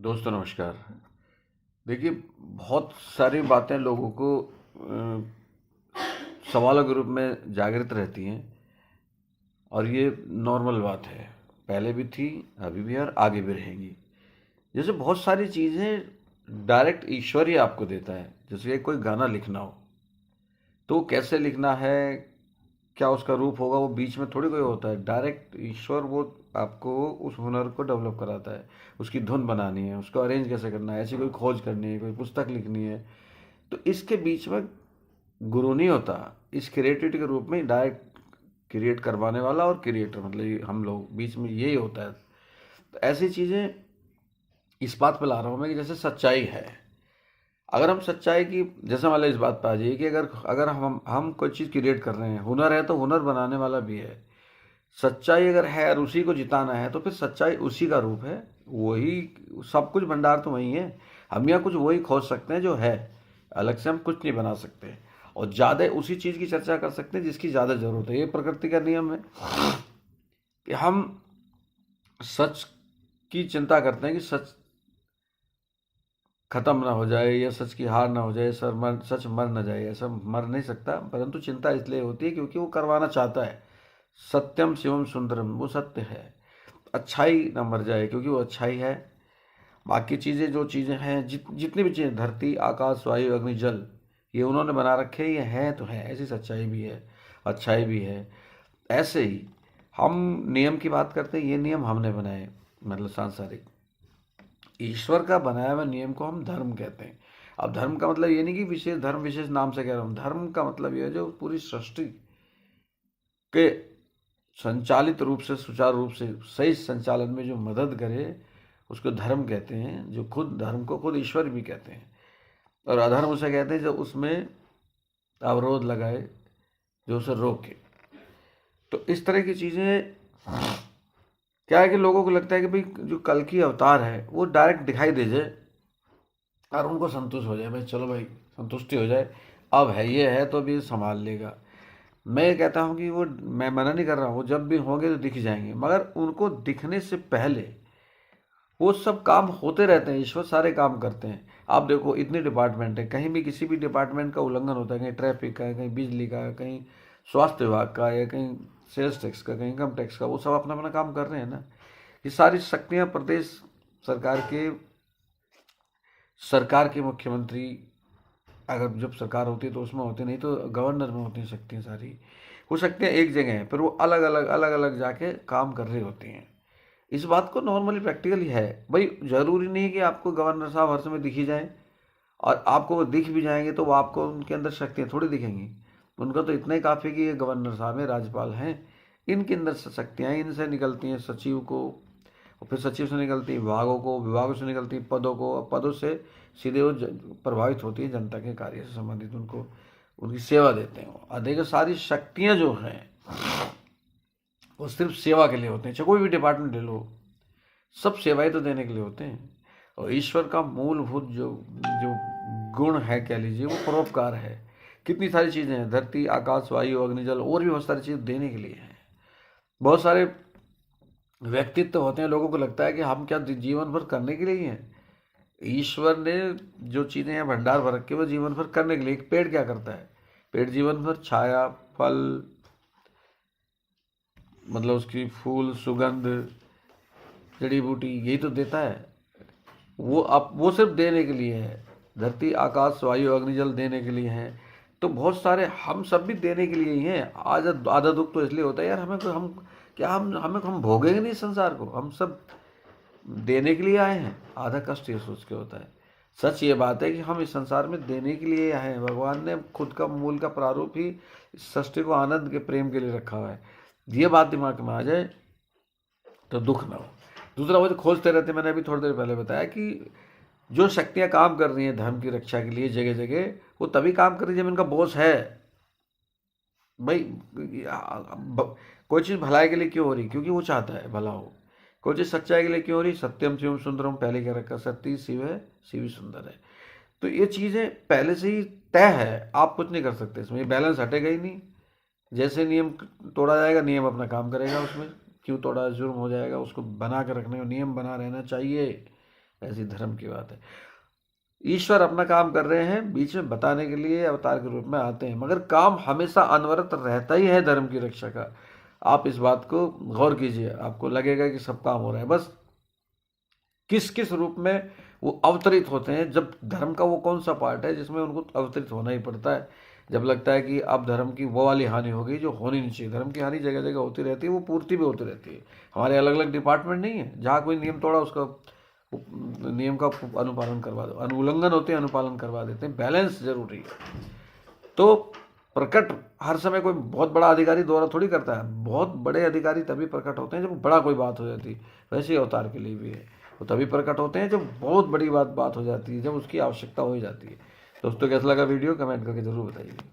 दोस्तों नमस्कार। देखिए, बहुत सारी बातें लोगों को सवालों के रूप में जागृत रहती हैं और ये नॉर्मल बात है। पहले भी थी, अभी भी है और आगे भी रहेंगी। जैसे बहुत सारी चीज़ें डायरेक्ट ईश्वर ही आपको देता है। जैसे कि कोई गाना लिखना हो तो वो कैसे लिखना है, क्या उसका रूप होगा, वो बीच में थोड़ी कोई होता है। डायरेक्ट ईश्वर वो आपको उस हुनर को डेवलप कराता है। उसकी धुन बनानी है, उसको अरेंज कैसे करना है, ऐसी कोई खोज करनी है, कोई पुस्तक लिखनी है, तो इसके बीच में गुरु नहीं होता। इस क्रिएटिविटी के रूप में डायरेक्ट क्रिएट करवाने वाला और क्रिएटर, मतलब ये हम लोग बीच में यही होता है। तो ऐसी चीज़ें इस बात पे ला रहा हूँ मैं कि जैसे सच्चाई है। अगर हम सच्चाई की, जैसे मान लो इस बात पे आ जाइए कि अगर अगर हम कोई चीज़ क्रिएट कर रहे हैं, हुनर है तो हुनर बनाने वाला भी है। सच्चाई अगर है और उसी को जिताना है तो फिर सच्चाई उसी का रूप है। वही सब कुछ, भंडार तो वही है। हम यहाँ कुछ वही खोज सकते हैं जो है, अलग से हम कुछ नहीं बना सकते। और ज़्यादा उसी चीज़ की चर्चा कर सकते हैं जिसकी ज़्यादा ज़रूरत है। ये प्रकृति का नियम है कि हम सच की चिंता करते हैं कि सच खत्म ना हो जाए या सच की हार ना हो जाए, सच मर ना जाए। ऐसा मर नहीं सकता, परंतु चिंता इसलिए होती है क्योंकि वो करवाना चाहता है। सत्यम शिवम सुंदरम, वो सत्य है। अच्छाई ना मर जाए क्योंकि वो अच्छाई है। बाकी चीज़ें, जो चीज़ें हैं, जितनी भी चीज़ें, धरती आकाश वायु अग्नि जल, ये उन्होंने बना रखे हैं, ये हैं तो हैं। ऐसी सच्चाई भी है, अच्छाई भी है। ऐसे ही हम नियम की बात करते हैं, ये नियम हमने बनाए, मतलब सांसारिक। ईश्वर का बनाया हुआ नियम को हम धर्म कहते हैं। अब धर्म का मतलब ये नहीं कि विशेष धर्म, विशेष नाम से कह रहा हूँ। धर्म का मतलब ये है जो पूरी सृष्टि के संचालित रूप से, सुचारू रूप से, सही संचालन में जो मदद करे, उसको धर्म कहते हैं। जो खुद धर्म को खुद ईश्वर भी कहते हैं। और अधर्म उसे कहते हैं जो उसमें अवरोध लगाए, जो उसे रोके। तो इस तरह की चीज़ें, क्या है कि लोगों को लगता है कि भाई जो कल की अवतार है वो डायरेक्ट दिखाई दे जाए और उनको संतुष्ट हो जाए, भाई चलो भाई संतुष्टि हो जाए, अब है ये है तो अभी संभाल लेगा। मैं ये कहता हूँ कि वो, मैं मना नहीं कर रहा हूँ, वो जब भी होंगे तो दिख जाएंगे, मगर उनको दिखने से पहले वो सब काम होते रहते हैं। ईश्वर सारे काम करते हैं। आप देखो, इतने डिपार्टमेंट है, कहीं भी किसी भी डिपार्टमेंट का उल्लंघन होता है, कहीं ट्रैफिक का, कहीं बिजली का, कहीं स्वास्थ्य विभाग का, या कहीं सेल्स टैक्स का, कहीं इनकम टैक्स का, वो सब अपना अपना काम कर रहे हैं ना। ये सारी शक्तियाँ प्रदेश सरकार के, सरकार के मुख्यमंत्री, अगर जब सरकार होती है तो उसमें होती, नहीं तो गवर्नर में होती हैं शक्तियाँ सारी। वो शक्तियाँ एक जगह हैं, फिर वो अलग अलग जाके काम कर रही होती हैं। इस बात को नॉर्मली प्रैक्टिकली है भाई। जरूरी नहीं है कि आपको गवर्नर साहब हर समय दिखी जाए, और आपको वो दिख भी जाएंगे तो वो आपको, उनके अंदर शक्तियाँ थोड़ी दिखेंगी। उनका तो इतना ही काफ़ी कि ये गवर्नर साहब हैं, राज्यपाल हैं, इनके अंदर शक्तियाँ, इनसे निकलती हैं सचिव को, और फिर सचिव से निकलती है विभागों को, विभागों से निकलती है पदों को, और पदों से सीधे वो प्रभावित होती है जनता के कार्य से संबंधित, उनको उनकी सेवा देते हैं। और देखो, सारी शक्तियाँ जो हैं वो सिर्फ सेवा के लिए होते हैं। चाहे कोई भी डिपार्टमेंट ले लो, सब सेवाएं तो देने के लिए होते हैं। और ईश्वर का मूलभूत जो जो गुण है, कह लीजिए, वो परोपकार है। कितनी सारी चीज़ें हैं, धरती आकाश वायु अग्निजल, और भी बहुत सारी चीज़ें देने के लिए हैं। बहुत सारे व्यक्तित्व होते हैं, लोगों को लगता है कि हम क्या जीवन भर करने के लिए ही हैं। ईश्वर ने जो चीज़ें हैं भंडार भर रखे, वो जीवन भर करने के लिए। एक पेड़ क्या करता है? पेड़ जीवन भर छाया, फल, मतलब उसकी फूल, सुगंध, जड़ी बूटी, यही तो देता है। वो अब वो सिर्फ देने के लिए है। धरती आकाश वायु अग्निजल देने के लिए है। तो बहुत सारे हम सब भी देने के लिए ही हैं। आज आधा दुख तो इसलिए होता है यार, हमें हम क्या, हम भोगेंगे नहीं संसार को, हम सब देने के लिए आए हैं। आधा कष्ट ये सोच के होता है। सच ये बात है कि हम इस संसार में देने के लिए आए हैं। भगवान ने खुद का मूल का प्रारूप ही इस सृष्टि को आनंद के, प्रेम के लिए रखा हुआ है। ये बात दिमाग में आ जाए तो दुख ना हो। दूसरा, वो जो खोजते रहते, मैंने अभी थोड़ी देर पहले बताया कि जो शक्तियां काम कर रही हैं धर्म की रक्षा के लिए जगह जगह, वो तभी काम कर रही है जब इनका बॉस है। भाई कोई चीज़ भलाई के लिए क्यों हो रही? क्योंकि वो चाहता है भला हो। कोई चीज़ सच्चाई के लिए क्यों हो रही? सत्यम शिवम सुंदरम, पहले क्या रखा, सत्य शिव है, शिव ही सुंदर है। तो ये चीज़ें पहले से ही तय है, आप कुछ नहीं कर सकते इसमें। ये बैलेंस हटेगा ही नहीं। जैसे नियम तोड़ा जाएगा, नियम अपना काम करेगा उसमें। क्यों तोड़ा, जुर्म हो जाएगा। उसको बना के रखने का नियम बना रहना चाहिए। ऐसी धर्म की बात है। ईश्वर अपना काम कर रहे हैं, बीच में बताने के लिए अवतार के रूप में आते हैं, मगर काम हमेशा अनवरत रहता ही है धर्म की रक्षा का। आप इस बात को गौर कीजिए, आपको लगेगा कि सब काम हो रहा है, बस किस किस रूप में वो अवतरित होते हैं। जब धर्म का वो कौन सा पार्ट है जिसमें उनको अवतरित होना ही पड़ता है, जब लगता है कि अब धर्म की वो वाली हानि हो गई जो होनी नहीं चाहिए। धर्म की हानि जगह जगह होती रहती है, वो पूर्ति भी होती रहती है। हमारे अलग अलग डिपार्टमेंट नहीं है, जहाँ कोई नियम तोड़ा उसका नियम का अनुपालन करवा दो, अनुउल्लंघन होते हैं अनुपालन करवा देते हैं। बैलेंस जरूरी है। तो प्रकट हर समय कोई बहुत बड़ा अधिकारी द्वारा थोड़ी करता है, बहुत बड़े अधिकारी तभी प्रकट होते हैं जब बड़ा कोई बात हो जाती है। वैसे ही अवतार के लिए भी है, वो तभी प्रकट होते हैं जब बहुत बड़ी बात हो जाती है, जब उसकी आवश्यकता हो जाती है। दोस्तों कैसा लगा वीडियो, कमेंट करके जरूर बताइए।